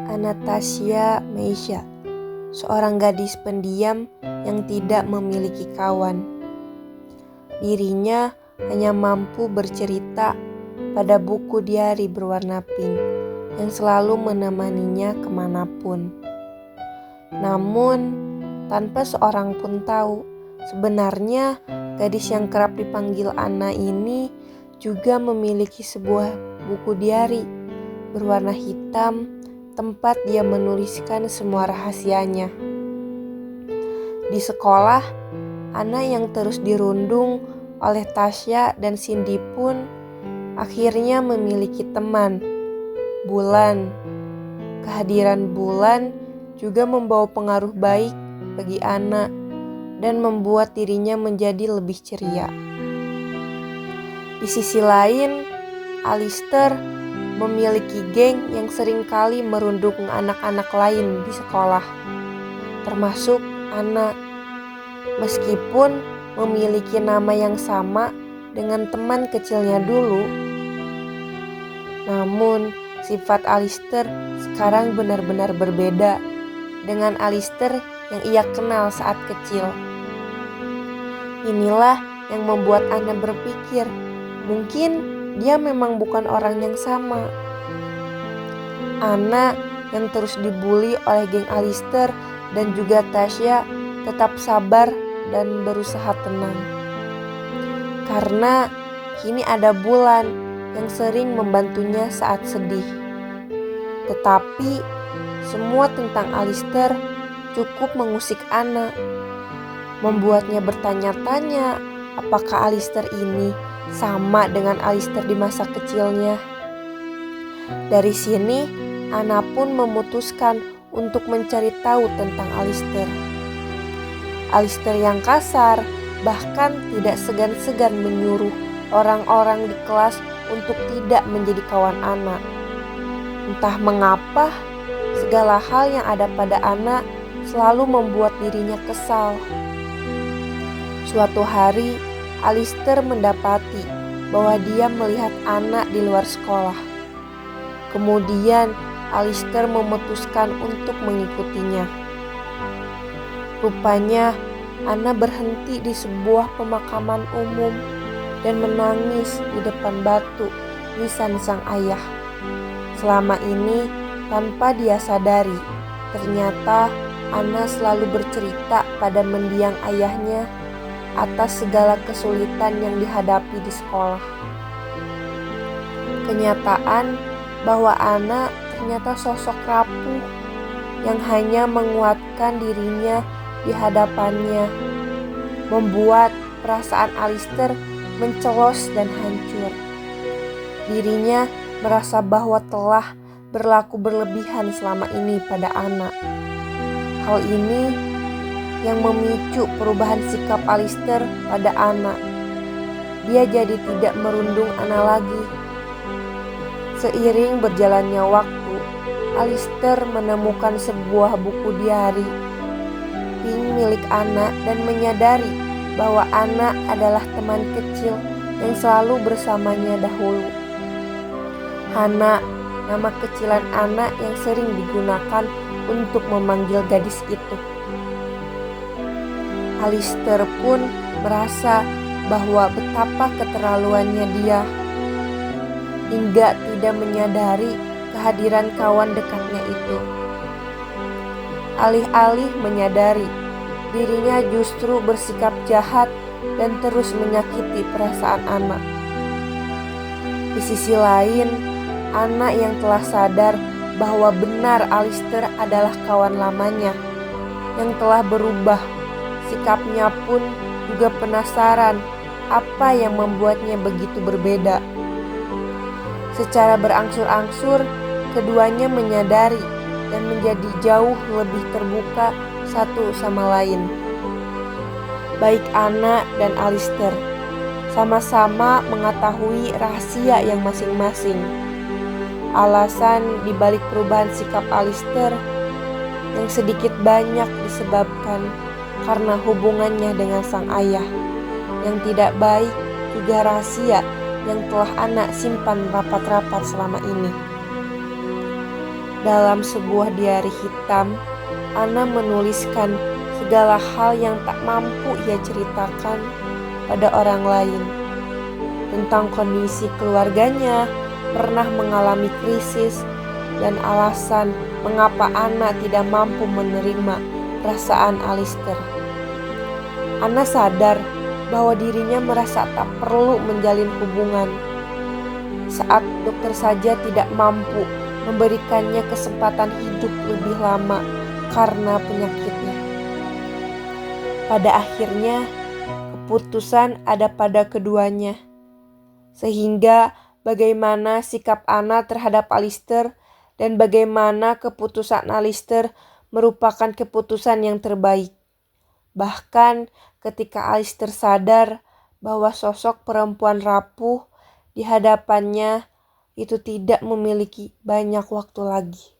Anastasia Meisha, seorang gadis pendiam yang tidak memiliki kawan. Dirinya hanya mampu bercerita pada buku diari berwarna pink yang selalu menemaninya kemanapun. Namun, tanpa seorang pun tahu, sebenarnya gadis yang kerap dipanggil Ana ini juga memiliki sebuah buku diari berwarna hitam, tempat dia menuliskan semua rahasianya. Di sekolah, Ana yang terus dirundung oleh Tasya dan Cindy pun akhirnya memiliki teman, Bulan. Kehadiran Bulan juga membawa pengaruh baik bagi Ana dan membuat dirinya menjadi lebih ceria. Di sisi lain, Alistair memiliki geng yang seringkali merundung anak-anak lain di sekolah, termasuk Ana. Meskipun memiliki nama yang sama dengan teman kecilnya dulu, namun sifat Alistair sekarang benar-benar berbeda dengan Alistair yang ia kenal saat kecil. Inilah yang membuat Ana berpikir, mungkin dia memang bukan orang yang sama. Ana yang terus dibully oleh geng Alistair dan juga Tasya tetap sabar dan berusaha tenang. Karena kini ada Bulan yang sering membantunya saat sedih. Tetapi semua tentang Alistair cukup mengusik Ana, membuatnya bertanya-tanya apakah Alistair ini sama dengan Alistair di masa kecilnya. Dari sini, Ana pun memutuskan untuk mencari tahu tentang Alistair. Alistair yang kasar, bahkan tidak segan-segan menyuruh orang-orang di kelas untuk tidak menjadi kawan Ana. Entah mengapa, segala hal yang ada pada Ana selalu membuat dirinya kesal. Suatu hari, Alistair mendapati bahwa dia melihat Ana di luar sekolah. Kemudian, Alistair memutuskan untuk mengikutinya. Rupanya, Ana berhenti di sebuah pemakaman umum dan menangis di depan batu nisan sang ayah. Selama ini, tanpa dia sadari, ternyata Ana selalu bercerita pada mendiang ayahnya atas segala kesulitan yang dihadapi di sekolah. Kenyataan bahwa Ana ternyata sosok rapuh yang hanya menguatkan dirinya di hadapannya, membuat perasaan Alistair mencelos dan hancur. Dirinya merasa bahwa telah berlaku berlebihan selama ini pada Ana. Hal ini yang memicu perubahan sikap Alistair pada Ana. Dia jadi tidak merundung Ana lagi. Seiring berjalannya waktu, Alistair menemukan sebuah buku diari pink milik Ana dan menyadari bahwa Ana adalah teman kecil yang selalu bersamanya dahulu. Hana, nama kecilan Ana yang sering digunakan untuk memanggil gadis itu. Alistair pun merasa bahwa betapa keterlaluannya dia, hingga tidak menyadari kehadiran kawan dekatnya itu. Alih-alih menyadari, dirinya justru bersikap jahat dan terus menyakiti perasaan Ana. Di sisi lain, Ana yang telah sadar bahwa benar Alistair adalah kawan lamanya yang telah berubah. Sikapnya pun juga penasaran apa yang membuatnya begitu berbeda. Secara berangsur-angsur, keduanya menyadari dan menjadi jauh lebih terbuka satu sama lain. Baik Ana dan Alistair sama-sama mengetahui rahasia yang masing-masing. Alasan dibalik perubahan sikap Alistair yang sedikit banyak disebabkan karena hubungannya dengan sang ayah yang tidak baik, juga rahasia yang telah Ana simpan rapat-rapat selama ini. Dalam sebuah diari hitam, Ana menuliskan segala hal yang tak mampu ia ceritakan pada orang lain. Tentang kondisi keluarganya, pernah mengalami krisis, dan alasan mengapa Ana tidak mampu menerima perasaan Alister. Ana sadar bahwa dirinya merasa tak perlu menjalin hubungan saat dokter saja tidak mampu memberikannya kesempatan hidup lebih lama karena penyakitnya. Pada akhirnya, keputusan ada pada keduanya. Sehingga bagaimana sikap Ana terhadap Alister dan bagaimana keputusan Alister merupakan keputusan yang terbaik. Bahkan ketika Alister sadar bahwa sosok perempuan rapuh di hadapannya itu tidak memiliki banyak waktu lagi.